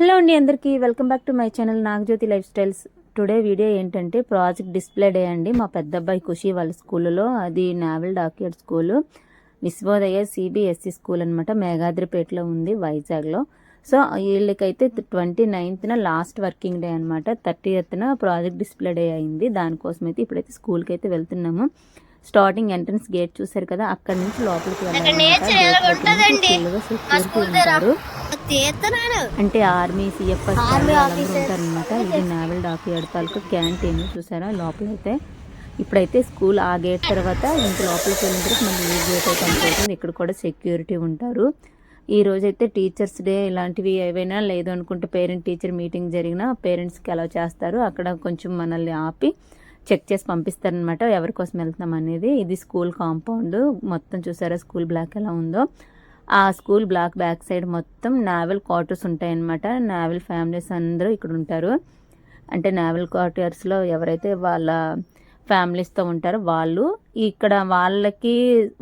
Hello అండి అందరికీ welcome back to my channel Nagajyothi life styles. Today video ఏంటంటే project display day అండి. మా పెద్ద అబ్బాయి ఖుషి వాళ్ళ స్కూల్లో, అది naval dockyard school, Vishwodaya CBSE school అనమాట. మేఘాద్రిపేటలో ఉంది, వైజాగ్లో. సో వీళ్ళకైతే 29th లాస్ట్ వర్కింగ్ డే అనమాట. 30th ప్రాజెక్ట్ డిస్ప్లే డే అయింది. దానికోసం అయితే ఇప్పుడైతే స్కూల్కి అయితే వెళ్తున్నాము. స్టార్టింగ్ ఎంట్రన్స్ గేట్ చూసారు కదా, అక్కడి నుంచి లోపలికి వెళ్ళాలి. అంటే ఆర్మీ సిఎఫ్ఎస్ ఉంటారనమాట. ఇది నావల్ డాక్యార్డ్ తాలూకు క్యాంటీన్ చూసారా లోపల అయితే. ఇప్పుడైతే స్కూల్ ఆ గేట్ తర్వాత ఇంత లోపలికి వెళ్ళిన తర్వాత మళ్ళీ ఈ గేట్ అయితే అనుకుంటుంది. ఇక్కడ కూడా సెక్యూరిటీ ఉంటారు. ఈ రోజైతే టీచర్స్ డే ఇలాంటివి ఏవైనా లేదు అనుకుంటే పేరెంట్ టీచర్ మీటింగ్ జరిగినా పేరెంట్స్కి అలౌ చేస్తారు. అక్కడ కొంచెం మనల్ని ఆపి చెక్ చేసి పంపిస్తారనమాట ఎవరి కోసం వెళ్తున్నాం అనేది. ఇది స్కూల్ కాంపౌండ్ మొత్తం చూసారా స్కూల్ బ్లాక్ ఎలా ఉందో. ఆ స్కూల్ బ్లాక్ బ్యాక్ సైడ్ మొత్తం నావల్ క్వార్టర్స్ ఉంటాయన్నమాట. నావల్ ఫ్యామిలీస్ అందరూ ఇక్కడ ఉంటారు. అంటే నావల్ క్వార్టర్స్లో ఎవరైతే వాళ్ళ ఫ్యామిలీస్తో ఉంటారో వాళ్ళు ఇక్కడ వాళ్ళకి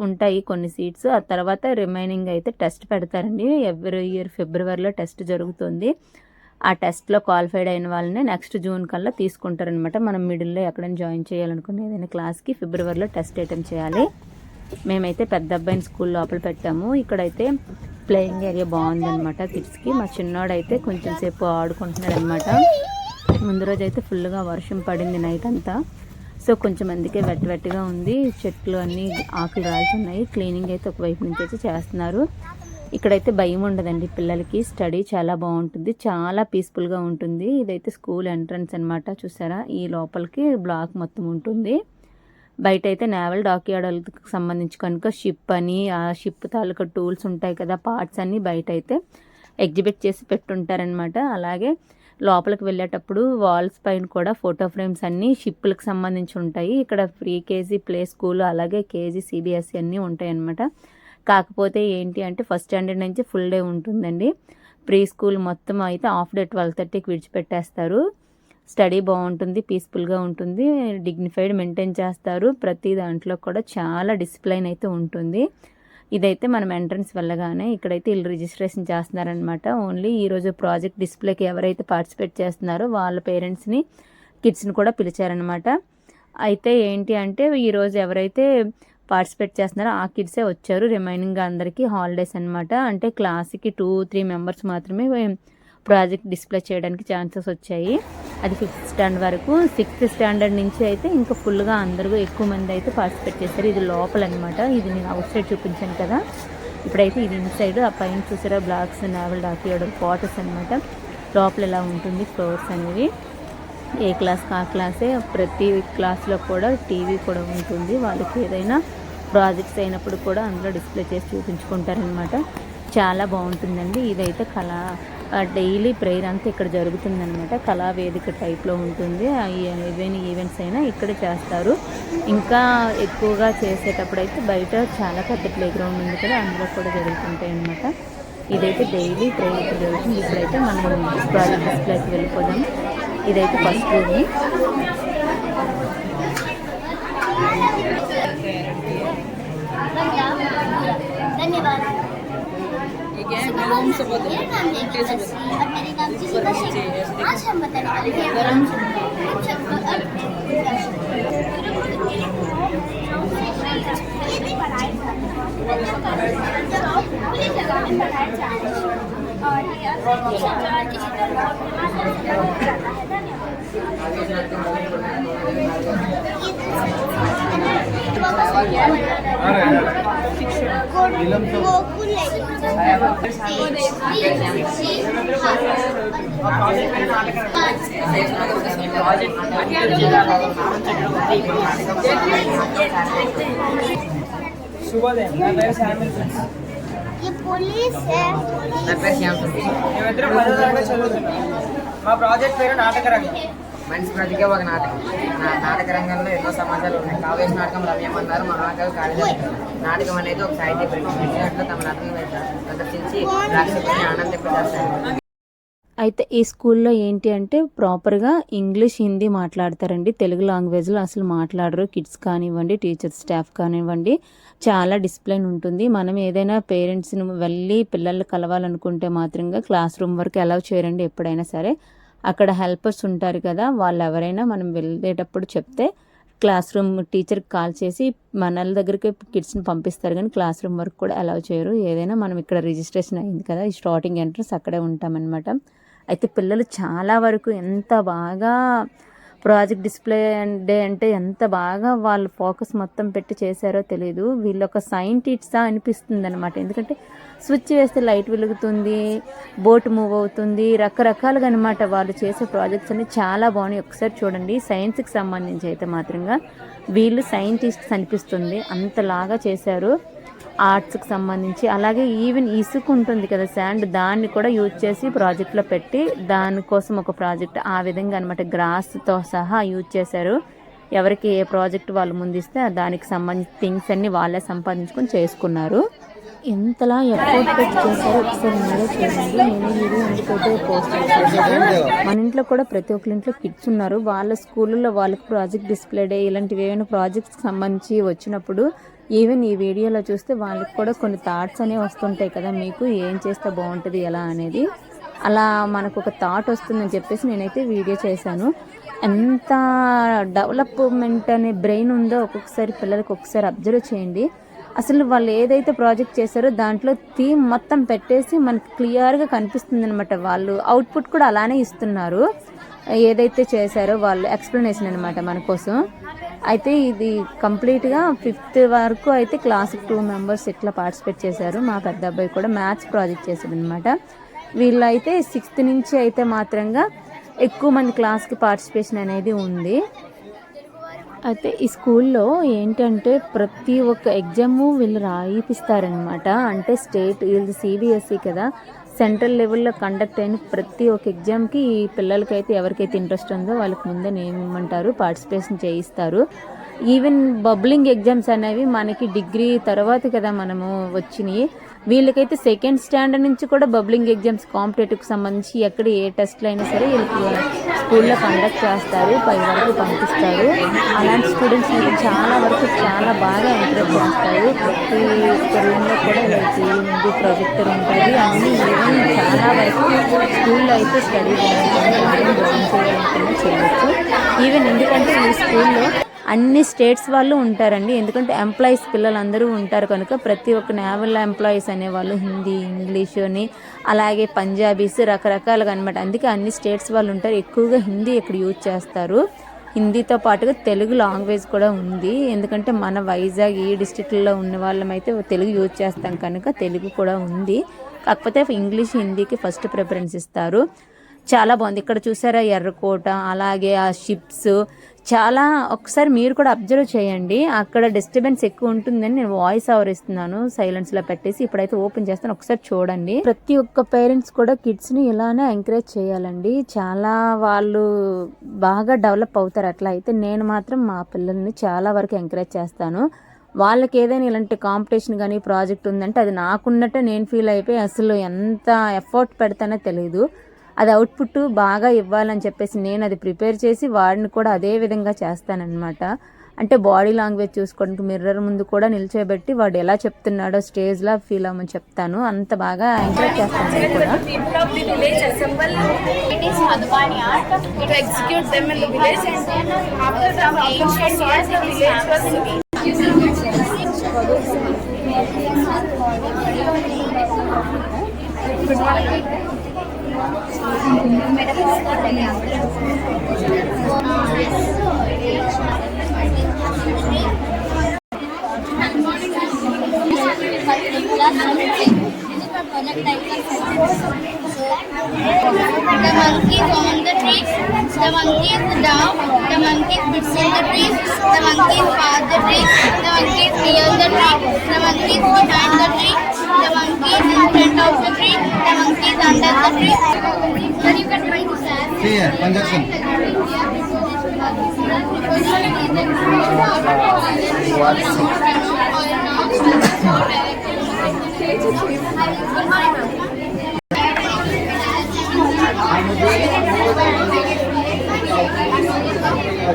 ఉంటాయి కొన్ని సీట్స్. ఆ తర్వాత రిమైనింగ్ అయితే టెస్ట్ పెడతారండి. ఎవ్రీ ఇయర్ ఫిబ్రవరిలో టెస్ట్ జరుగుతుంది. ఆ టెస్ట్లో క్వాలిఫైడ్ అయిన వాళ్ళని నెక్స్ట్ జూన్ కల్లా తీసుకుంటారనమాట. మనం మిడిల్లో ఎక్కడైనా జాయిన్ చేయాలనుకునే ఏదైనా క్లాస్కి ఫిబ్రవరిలో టెస్ట్ అటెంప్ట్ చేయాలి. మేమైతే పెద్ద అబ్బాయిని స్కూల్ లోపల పెట్టాము. ఇక్కడైతే ప్లేయింగ్ ఏరియా బాగుందనమాట కిడ్స్కి. మా చిన్నోడైతే కొంచెం సేపు ఆడుకుంటున్నాడు అనమాట. ముందు రోజు అయితే ఫుల్గా వర్షం పడింది నైట్ అంతా. సో కొంచెం అందుకే వెట్టిగా ఉంది. చెట్లు అన్నీ ఆకులు రాలుతున్నాయి. క్లీనింగ్ అయితే ఒకవైపు నుంచి అయితే చేస్తున్నారు. ఇక్కడైతే భయం ఉండదండి పిల్లలకి. స్టడీ చాలా బాగుంటుంది, చాలా పీస్ఫుల్గా ఉంటుంది. ఇదైతే స్కూల్ ఎంట్రన్స్ అనమాట. చూసారా ఈ లోపలికి బ్లాక్ మొత్తం ఉంటుంది. బయట అయితే నావల్ డాక్యార్డ్కి సంబంధించి కనుక షిప్ అని, ఆ షిప్ తాలూకా టూల్స్ ఉంటాయి కదా, పార్ట్స్ అన్నీ బయట అయితే ఎగ్జిబిట్ చేసి పెట్టుంటారనమాట. అలాగే లోపలికి వెళ్ళేటప్పుడు వాల్స్ పైన కూడా ఫోటో ఫ్రేమ్స్ అన్నీ షిప్పులకు సంబంధించి ఉంటాయి. ఇక్కడ ప్రీ కేజీ ప్లే స్కూల్ అలాగే కేజీ సిబిఎస్ఈ అన్నీ ఉంటాయి అన్నమాట. కాకపోతే ఏంటి అంటే ఫస్ట్ స్టాండర్డ్ నుంచి ఫుల్ డే ఉంటుందండి. ప్రీ స్కూల్ మొత్తం అయితే హాఫ్ డే 12:30కి విడిచిపెట్టేస్తారు. స్టడీ బాగుంటుంది, పీస్ఫుల్గా ఉంటుంది, డిగ్నిఫైడ్ మెయింటైన్ చేస్తారు. ప్రతి దాంట్లో కూడా చాలా డిసిప్లైన్ అయితే ఉంటుంది. ఇదైతే మనం ఎంట్రన్స్ వెళ్ళగానే ఇక్కడైతే వీళ్ళు రిజిస్ట్రేషన్ చేస్తున్నారనమాట. ఓన్లీ ఈరోజు ప్రాజెక్ట్ డిస్ప్లేకి ఎవరైతే పార్టిసిపేట్ చేస్తున్నారో వాళ్ళ పేరెంట్స్ని కిడ్స్ని కూడా పిలిచారనమాట. అయితే ఏంటి అంటే ఈరోజు ఎవరైతే పార్టిసిపేట్ చేస్తున్నారో ఆ కిడ్సే వచ్చారు. రిమైనింగ్ అందరికీ హాలిడేస్ అనమాట. అంటే క్లాస్కి 2-3 మెంబర్స్ మాత్రమే ప్రాజెక్ట్ డిస్ప్లే చేయడానికి ఛాన్సెస్ వచ్చాయి. అది 5th స్టాండర్డ్ వరకు. 6th స్టాండర్డ్ నుంచి అయితే ఇంకా ఫుల్గా అందరూ ఎక్కువ మంది అయితే పార్టిసిపేట్ చేశారు. ఇది లోపల అనమాట. ఇది నేను అవుట్ సైడ్ చూపించాను కదా, ఇప్పుడైతే ఇది ఇన్సైడ్. ఆ పైన చూసారా బ్లాక్స్ నావల్ డాక్యార్డ్ క్వార్టర్స్ అనమాట. లోపల ఎలా ఉంటుంది ఫ్లోర్స్ అనేవి. ఏ క్లాస్కి ఆ క్లాసే. ప్రతి క్లాస్లో కూడా టీవీ కూడా ఉంటుంది. వాళ్ళకి ఏదైనా ప్రాజెక్ట్స్ అయినప్పుడు కూడా అందులో డిస్ప్లే చేసి చూపించుకుంటారనమాట. చాలా బాగుంటుందండి. ఇదైతే డైలీ ప్రేయర్ అంతా ఇక్కడ జరుగుతుందనమాట. కళావేదిక టైప్లో ఉంటుంది. ఏవైనా ఈవెంట్స్ అయినా ఇక్కడే చేస్తారు. ఇంకా ఎక్కువగా చేసేటప్పుడు అయితే బయట చాలా పెద్ద ప్లే గ్రౌండ్ ఉంది కదా, అందులో కూడా జరుగుతుంటాయి అన్నమాట. ఇదైతే డైలీ ప్రేయర్ ఇక్కడ జరుగుతుంది. ఇప్పుడైతే మనం ప్రాజెక్ట్ డిస్ప్లేకి వెళ్ళిపోదాం. ఇదైతే ఫస్ట్ రూమ్. శుభోదయం. నా పేరు శామ్యుల్. మేమిద్దరం 10వ తరగతి చదువుతున్నాం. మా ప్రాజెక్ట్ పేరు నాటక రంగం. మనిషి ప్రతిగా ఒక నాటకం. నాటక రంగంలో ఎన్నో సమాజాలు ఉన్నాయి. కావ్య నాటకం రమ్యమన్నారు, మహాకవి కాళిదాసు. నాటకం అనేది ఒక సాహిత్య ప్రక్రియ. తమ నటనను ప్రదర్శించి ప్రేక్షకుల్ని ఆనందింపజేస్తారు. అయితే ఈ స్కూల్లో ఏంటి అంటే ప్రాపర్గా ఇంగ్లీష్ హిందీ మాట్లాడతారండి. తెలుగు లాంగ్వేజ్లో అసలు మాట్లాడరు. కిడ్స్ కానివ్వండి, టీచర్స్ స్టాఫ్ కానివ్వండి, చాలా డిసిప్లిన్ ఉంటుంది. మనం ఏదైనా పేరెంట్స్ని వెళ్ళి పిల్లల్ని కలవాలనుకుంటే మాత్రంగా క్లాస్ రూమ్ వరకు అలౌ చేయరండి ఎప్పుడైనా సరే. అక్కడ హెల్పర్స్ ఉంటారు కదా, వాళ్ళు ఎవరైనా మనం వెళ్ళేటప్పుడు చెప్తే క్లాస్ రూమ్ టీచర్కి కాల్ చేసి మన దగ్గరికి కిడ్స్ని పంపిస్తారు, కానీ క్లాస్ రూమ్ వరకు కూడా అలౌ చేయరు. ఏదైనా మనం ఇక్కడ రిజిస్ట్రేషన్ అయింది కదా, ఈ స్టార్టింగ్ ఎంట్రన్స్ అక్కడే ఉంటామన్నమాట. అయితే పిల్లలు చాలా వరకు ఎంత బాగా ప్రాజెక్ట్ డిస్ప్లే డే అంటే ఎంత బాగా వాళ్ళు ఫోకస్ మొత్తం పెట్టి చేశారో తెలియదు. వీళ్ళు ఒక సైంటిస్టా అనిపిస్తుంది అనమాట. ఎందుకంటే స్విచ్ వేస్తే లైట్ వెలుగుతుంది, బోట్ మూవ్ అవుతుంది, రకరకాలుగా అనమాట. వాళ్ళు చేసే ప్రాజెక్ట్స్ అన్ని చాలా బాగున్నాయి. ఒకసారి చూడండి. సైన్స్కి సంబంధించి అయితే మాత్రంగా వీళ్ళు సైంటిస్ట్స్ అనిపిస్తుంది, అంతలాగా చేశారు. ఆర్ట్స్కి సంబంధించి అలాగే ఈవెన్ ఇసుక ఉంటుంది కదా, శాండ్, దాన్ని కూడా యూజ్ చేసి ప్రాజెక్ట్లో పెట్టి దానికోసం ఒక ప్రాజెక్ట్ ఆ విధంగా అనమాట గ్రాస్తో సహా యూజ్ చేశారు. ఎవరికి ఏ ప్రాజెక్ట్ వాళ్ళు ముందిస్తే దానికి సంబంధించిన థింగ్స్ అన్ని వాళ్ళే సంపాదించుకొని చేసుకున్నారు. ఎంతలా ఎఫర్ట్ పెట్టి చేశారో ఒకసారి మీరే చూడండి. నేను వీడియో ఎందుకైతే పోస్ట్ చేశాను. మన ఇంట్లో కూడా ప్రతి ఒక్కరి ఇంట్లో కిడ్స్ ఉన్నారు. వాళ్ళ స్కూల్లో వాళ్ళకి ప్రాజెక్ట్ డిస్ప్లే డే ఇలాంటివి ఏమైనా ప్రాజెక్ట్స్కి సంబంధించి వచ్చినప్పుడు ఈవెన్ ఈ వీడియోలో చూస్తే వాళ్ళకి కూడా కొన్ని థాట్స్ అనేవి వస్తుంటాయి కదా, మీకు ఏం చేస్తే బాగుంటుంది ఎలా అనేది. అలా మనకు ఒక థాట్ వస్తుందని చెప్పేసి నేనైతే వీడియో చేశాను. ఎంత డెవలప్మెంట్ అనే బ్రెయిన్ ఉందో ఒక్కొక్కసారి పిల్లలకి ఒకసారి అబ్జర్వ్ చేయండి. అసలు వాళ్ళు ఏదైతే ప్రాజెక్ట్ చేశారో దాంట్లో థీమ్ మొత్తం పెట్టేసి మనకి క్లియర్గా కనిపిస్తుంది అనమాట. వాళ్ళు అవుట్పుట్ కూడా అలానే ఇస్తున్నారు. ఏదైతే చేశారో వాళ్ళు ఎక్స్ప్లెనేషన్ అనమాట మన కోసం. అయితే ఇది కంప్లీట్గా 5th వరకు అయితే క్లాస్కి 2 మెంబర్స్ ఇట్లా పార్టిసిపేట్ చేశారు. మా పెద్ద అబ్బాయి కూడా మ్యాథ్స్ ప్రాజెక్ట్ చేశాడు అనమాట. వీళ్ళైతే 6th నుంచి అయితే మాత్రంగా ఎక్కువ మంది క్లాస్కి పార్టిసిపేషన్ అనేది ఉంది. అయితే ఈ స్కూల్లో ఏంటంటే ప్రతి ఒక్క ఎగ్జాము వీళ్ళు రాయిపిస్తారనమాట. అంటే స్టేట్, వీళ్ళు CBSE కదా, సెంట్రల్ లెవెల్లో కండక్ట్ అయిన ప్రతి ఒక్క ఎగ్జామ్కి ఈ పిల్లలకైతే ఎవరికైతే ఇంట్రెస్ట్ ఉందో వాళ్ళకి ముందే నేమ్ ఇమ్మంటారు, పార్టిసిపేషన్ చేయిస్తారు. ఈవెన్ బబ్లింగ్ ఎగ్జామ్స్ అనేవి మనకి డిగ్రీ తర్వాత కదా మనము వచ్చినాయి. వీళ్ళకైతే 2nd స్టాండర్డ్ నుంచి కూడా బబ్లింగ్ ఎగ్జామ్స్ కాంపిటేటివ్కి సంబంధించి ఎక్కడ ఏ టెస్ట్లు అయినా సరే వీళ్ళకి స్కూల్లో కండక్ట్ చేస్తారు, పై వరకు పంపిస్తారు. అలాంటి స్టూడెంట్స్ అయితే చాలా వరకు చాలా బాగా ఎంకరేజ్ చేస్తారు. ప్రతి ఒక్క రూమ్లో కూడా ఇలా టీవీ ఉంది, ప్రొజెక్టర్ ఉంటుంది, అన్నీ ఈవెన్ చాలా వరకు స్కూల్లో అయితే స్టడీ జాయిన్ చేయాలనుకున్నా చేయవచ్చు. ఈవెన్ ఎందుకంటే ఈ స్కూల్లో అన్ని స్టేట్స్ వాళ్ళు ఉంటారండి. ఎందుకంటే ఎంప్లాయీస్ పిల్లలందరూ ఉంటారు కనుక ప్రతి ఒక్క నేవల్ ఎంప్లాయీస్ అనేవాళ్ళు హిందీ, ఇంగ్లీషు అని, అలాగే పంజాబీస్, రకరకాలుగా అనమాట. అందుకే అన్ని స్టేట్స్ వాళ్ళు ఉంటారు. ఎక్కువగా హిందీ ఇక్కడ యూజ్ చేస్తారు. హిందీతో పాటుగా తెలుగు లాంగ్వేజ్ కూడా ఉంది. ఎందుకంటే మన వైజాగ్ ఈ డిస్ట్రిక్ట్లో ఉన్న వాళ్ళమైతే తెలుగు యూజ్ చేస్తాం కనుక తెలుగు కూడా ఉంది. కాకపోతే ఇంగ్లీష్, హిందీకి ఫస్ట్ ప్రిఫరెన్స్ ఇస్తారు. చాలా బాగుంది. ఇక్కడ చూసారా ఎర్రకోట, అలాగే ఆ షిప్స్ చాలా. ఒకసారి మీరు కూడా అబ్జర్వ్ చేయండి. అక్కడ డిస్టర్బెన్స్ ఎక్కువ ఉంటుందని నేను వాయిస్ ఓవర్ ఇస్తున్నాను సైలెన్స్లో పెట్టేసి. ఇప్పుడైతే ఓపెన్ చేస్తాను, ఒకసారి చూడండి. ప్రతి ఒక్క పేరెంట్స్ కూడా కిడ్స్ని ఇలానే ఎంకరేజ్ చేయాలండి. చాలా వాళ్ళు బాగా డెవలప్ అవుతారు. అట్లా అయితే నేను మాత్రం మా పిల్లల్ని చాలా వరకు ఎంకరేజ్ చేస్తాను. వాళ్ళకి ఏదైనా ఇలాంటి కాంపిటీషన్ కానీ ప్రాజెక్ట్ ఉందంటే అది నాకున్నట్టే నేను ఫీల్ అయిపోయి అసలు ఎంత ఎఫర్ట్ పెడతానో తెలియదు. అది అవుట్పుట్ బాగా ఇవ్వాలని చెప్పేసి నేను అది ప్రిపేర్ చేసి వాడిని కూడా అదే విధంగా చేస్తానన్నమాట. అంటే బాడీ లాంగ్వేజ్ చూసుకోవడానికి మిర్రర్ ముందు కూడా నిల్చోబెట్టి వాడు ఎలా చెప్తున్నాడో స్టేజ్లో ఫీల్ అవ్వమని చెప్తాను. అంత బాగా ఎంకరేజ్ చేస్తాను నేను కూడా. The monkeys on the tree, the monkeys down, the monkeys between the trees, the monkeys past the tree, the monkeys near the tree, the monkeys behind the tree, the monkeys in front of the tree, the monkeys under the tree. Then you can try to stand. Yeah, conjunction. My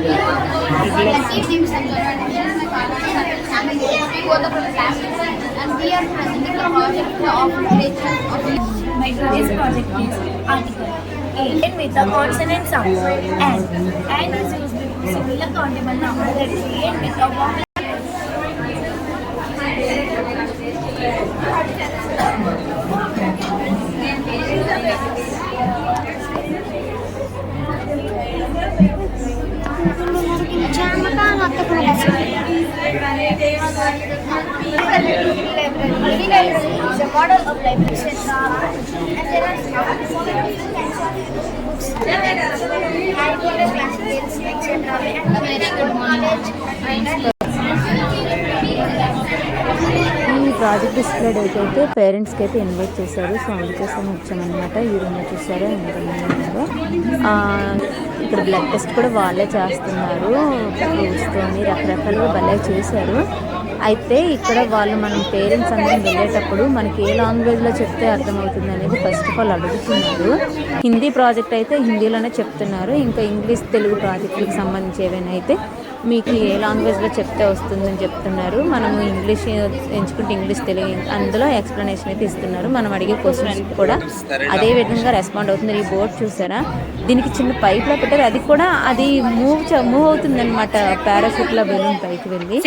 today's project is article A with the consonant sound and is used with similar countable number that create with a vowel. Library is a model of library center, and there are books, classicals, etc. and a very good knowledge and ఈ project display date అయితే పేరెంట్స్కి అయితే invite చేశారు. So అందుకోసం వచ్చామన్నమాట. ఈ రూమ్లో చూసారా ఎంత ఉందో. ఇక్కడ బ్లడ్ టెస్ట్ కూడా వాళ్ళే చేస్తున్నారు. ఫ్రూట్స్తోని రకరకాలుగా భలే చేశారు. అయితే ఇక్కడ వాళ్ళు మనం పేరెంట్స్ అందరం వెళ్ళేటప్పుడు మనకి ఏ లాంగ్వేజ్లో చెప్తే అర్థమవుతుంది అనేది ఫస్ట్ ఆఫ్ ఆల్ అడుగుతున్నారు. హిందీ ప్రాజెక్ట్ అయితే హిందీలోనే చెప్తున్నారు. ఇంకా ఇంగ్లీష్ తెలుగు ప్రాజెక్టులకు సంబంధించి ఏవైనా అయితే మీకు ఏ లాంగ్వేజ్లో చెప్తే వస్తుందని చెప్తున్నారు. మనము ఇంగ్లీష్ ఎంచుకుంటే ఇంగ్లీష్ తెలుగు అందులో ఎక్స్ప్లెనేషన్ అయితే ఇస్తున్నారు. మనం అడిగే క్వశ్చన్స్ కూడా అదే విధంగా రెస్పాండ్ అవుతుంది. ఈ బోర్డ్ చూసారా, దీనికి చిన్న పైప్లో పెట్టారు. అది కూడా అది మూవ్ అవుతుంది అనమాట. పారాషూట్లో బెలూన్ పైకి వెళ్ళి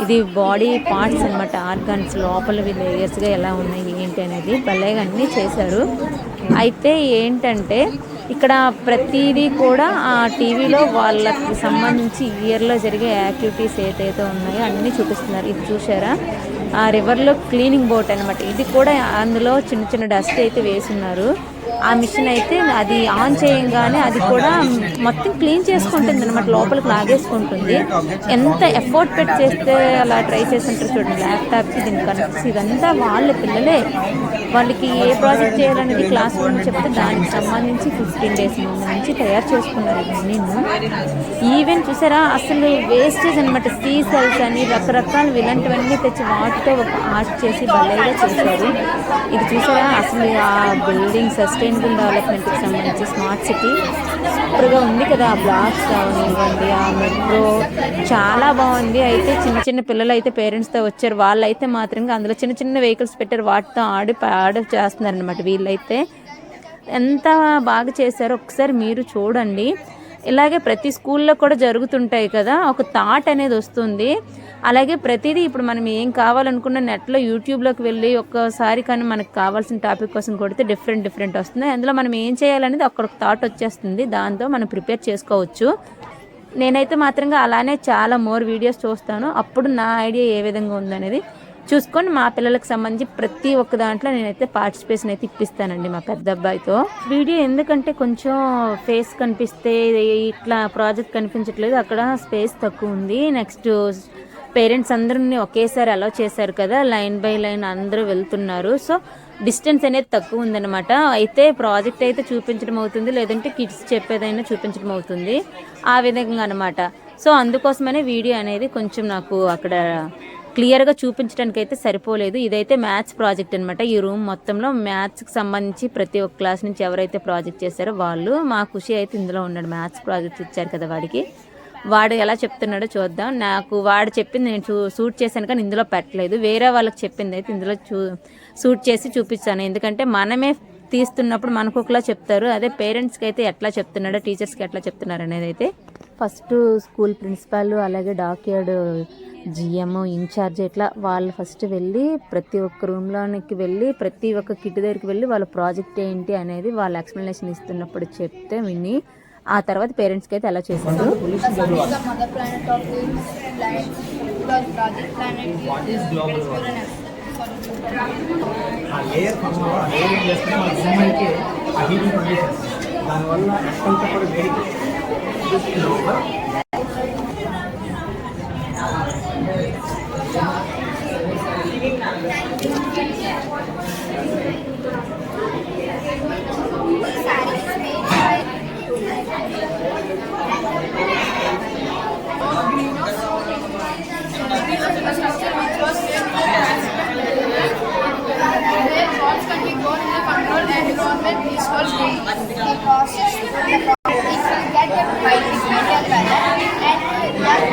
ఇది బాడీ పార్ట్స్ అనమాట. ఆర్గాన్స్ లోపల లేయర్స్గా ఎలా ఉన్నాయి ఏంటి అనేది భలేగా అన్నీ చేశారు. అయితే ఏంటంటే ఇక్కడ ప్రతిదీ కూడా ఆ టీవీలో వాళ్ళకి సంబంధించి ఇయర్లో జరిగే యాక్టివిటీస్ ఏదైతే ఉన్నాయో అన్నీ చూపిస్తున్నారు. ఇది చూసారా, ఆ రివర్లో క్లీనింగ్ బోట్ అనమాట. ఇది కూడా అందులో చిన్న చిన్న డస్ట్ అయితే వేసున్నారు. ఆ మిషన్ అయితే అది ఆన్ చేయంగానే అది కూడా మొత్తం క్లీన్ చేసుకుంటుంది అనమాట, లోపలికి లాగేసుకుంటుంది. ఎంత ఎఫర్ట్ పెట్టి చేస్తే అలా ట్రై చేస్తుంటారు చూడండి. ల్యాప్టాప్కి దీనికి కనెక్ట్స్ ఇదంతా వాళ్ళ పిల్లలే. వాళ్ళకి ఏ ప్రాజెక్ట్ చేయాలనేది క్లాస్ రూమ్ చెప్తే దానికి సంబంధించి 15 days ముందు నుంచి తయారు చేసుకున్నారు. నేను ఈవెన్ చూసారా, అసలు వేస్టేజ్ అనమాట. సీ సెల్స్ అని రకరకాలు ఇలాంటివన్నీ తెచ్చి వాటితో ఒక ఆర్ట్ చేసి భలేగా చేశారు. ఇది చూసారా, అసలు ఆ బిల్డింగ్ సస్టైనబుల్ డెవలప్మెంట్కి సంబంధించి స్మార్ట్ సిటీ సూపర్గా ఉంది కదా. ఆ బ్లాక్స్ కావనివ్వండి, ఆ మెట్రో చాలా బాగుంది. అయితే చిన్న చిన్న పిల్లలు అయితే పేరెంట్స్తో వచ్చారు. వాళ్ళైతే మాత్రంగా అందులో చిన్న చిన్న వెహికల్స్ పెట్టారు, వాటితో ఆర్డర్ చేస్తున్నారనమాట. వీళ్ళైతే ఎంత బాగా చేశారో ఒకసారి మీరు చూడండి. ఇలాగే ప్రతి స్కూల్లో కూడా జరుగుతుంటాయి కదా, ఒక థాట్ అనేది వస్తుంది. అలాగే ప్రతిదీ ఇప్పుడు మనం ఏం కావాలనుకున్న నెట్లో యూట్యూబ్లోకి వెళ్ళి ఒక్కసారి కానీ మనకు కావాల్సిన టాపిక్ కోసం కొడితే డిఫరెంట్ వస్తుంది. అందులో మనం ఏం చేయాలనేది ఒక థాట్ వచ్చేస్తుంది. దాంతో మనం ప్రిపేర్ చేసుకోవచ్చు. నేనైతే మాత్రంగా అలానే చాలా మోర్ వీడియోస్ చూస్తాను. అప్పుడు నా ఐడియా ఏ విధంగా ఉందనేది చూసుకొని మా పిల్లలకు సంబంధించి ప్రతి ఒక్క దాంట్లో నేనైతే పార్టిసిపేషన్ అయితే ఇప్పిస్తానండి మా పెద్ద అబ్బాయితో. వీడియో ఎందుకంటే కొంచెం ఫేస్ కనిపిస్తే ఇట్లా ప్రాజెక్ట్ కనిపించట్లేదు, అక్కడ స్పేస్ తక్కువ ఉంది. నెక్స్ట్ పేరెంట్స్ అందరినీ ఒకేసారి అలౌ చేశారు కదా, లైన్ బై లైన్ అందరూ వెళ్తున్నారు. సో డిస్టెన్స్ అనేది తక్కువ ఉందన్నమాట. అయితే ప్రాజెక్ట్ అయితే చూపించడం అవుతుంది, లేదంటే కిడ్స్ చెప్పేదైనా చూపించడం అవుతుంది, ఆ విధంగా అనమాట. సో అందుకోసమనే వీడియో అనేది కొంచెం నాకు అక్కడ క్లియర్గా చూపించడానికి అయితే సరిపోలేదు. ఇదైతే మ్యాథ్స్ ప్రాజెక్ట్ అనమాట. ఈ రూమ్ మొత్తంలో మ్యాథ్స్కి సంబంధించి ప్రతి ఒక్క క్లాస్ నుంచి ఎవరైతే ప్రాజెక్ట్ చేశారో వాళ్ళు. మా ఖుషి అయితే ఇందులో ఉన్నాడు. మ్యాథ్స్ ప్రాజెక్ట్ ఇచ్చారు కదా వాడికి, వాడు ఎలా చెప్తున్నాడో చూద్దాం. నాకు వాడు చెప్పింది నేను షూట్ చేశాను కానీ ఇందులో పెట్టలేదు. వేరే వాళ్ళకి చెప్పింది అయితే ఇందులో షూట్ చేసి చూపిస్తాను. ఎందుకంటే మనమే తీస్తున్నప్పుడు మనకు ఒకలా చెప్తారు, అదే పేరెంట్స్కి అయితే ఎట్లా చెప్తున్నాడో టీచర్స్కి ఎట్లా చెప్తున్నారు అనేది అయితే ఫస్ట్ స్కూల్ ప్రిన్సిపాల్ అలాగే డాక్యార్డ్ జిఎం ఇన్ఛార్జ్ ఇట్లా వాళ్ళు ఫస్ట్ వెళ్ళి ప్రతి ఒక్క రూమ్లోనికి వెళ్ళి ప్రతి ఒక్క కిట్ దగ్గరికి వెళ్ళి వాళ్ళ ప్రాజెక్ట్ ఏంటి అనేది వాళ్ళ ఎక్స్ప్లెనేషన్ ఇస్తున్నప్పుడు చెప్తే విని ఆ తర్వాత పేరెంట్స్కి అయితే అలా చేశారు. Get it by the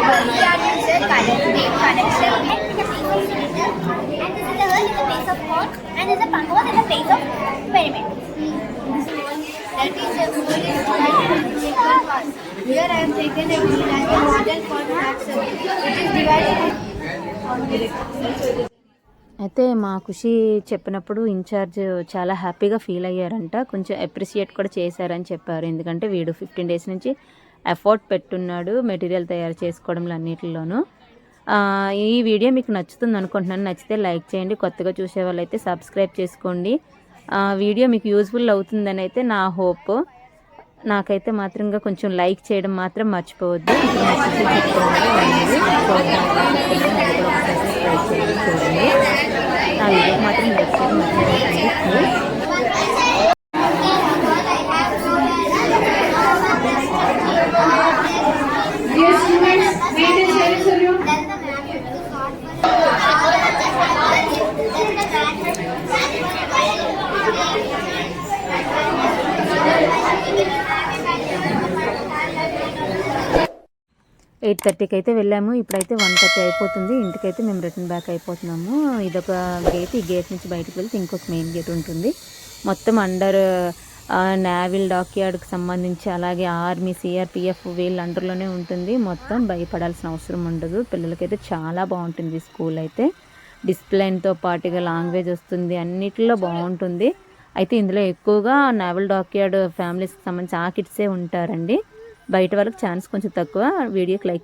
And there's a pangolin in the place of pyramid. That is the here I am taken a wheel and the model for axle, which is divided. అయితే మా ఖుషి చెప్పినప్పుడు ఇన్ఛార్జ్ చాలా హ్యాపీగా feel అయ్యారంట, కొంచెం appreciate కూడా చేశారని చెప్పారు. ఎందుకంటే వీడు 15 డేస్ నుంచి ఎఫర్ట్ పెట్టున్నాడు మెటీరియల్ తయారు చేసుకోవడంలో అన్నిటిలోనూ. ఈ వీడియో మీకు నచ్చుతుంది అనుకుంటున్నాను. నచ్చితే లైక్ చేయండి, కొత్తగా చూసే వాళ్ళైతే సబ్స్క్రైబ్ చేసుకోండి. వీడియో మీకు యూజ్ఫుల్ అవుతుందని అయితే నా హోప్. నాకైతే మాత్రంగా కొంచెం లైక్ చేయడం మాత్రం మర్చిపోవద్దు. చూడండి, నా వీడియో మాత్రం లైక్ చేయడం మర్చిపోవద్దు. ఎయిట్ 8:30కి అయితే వెళ్ళాము. ఇప్పుడైతే 1:30 అయిపోతుంది. ఇంటికైతే మేము రిటర్న్ బ్యాక్ అయిపోతున్నాము. ఇదొక గేట్, ఈ గేట్ నుంచి బయటకు వెళ్తే ఇంకొక మెయిన్ గేట్ ఉంటుంది. మొత్తం అండర్ నేవల్ డాక్యార్డ్కి సంబంధించి, అలాగే ఆర్మీ, సిఆర్పిఎఫ్ వీళ్ళ అండర్లోనే ఉంటుంది. మొత్తం భయపడాల్సిన అవసరం ఉండదు. పిల్లలకైతే చాలా బాగుంటుంది స్కూల్ అయితే. డిసిప్లైన్తో పాటుగా లాంగ్వేజ్ వస్తుంది, అన్నిటిలో బాగుంటుంది. అయితే ఇందులో ఎక్కువగా నేవల్ డాక్యార్డ్ ఫ్యామిలీస్కి సంబంధించి ఆ కిడ్సే ఉంటారండి. బయట వాళ్ళకి ఛాన్స్ కొంచెం తక్కువ. వీడియోకి లైక్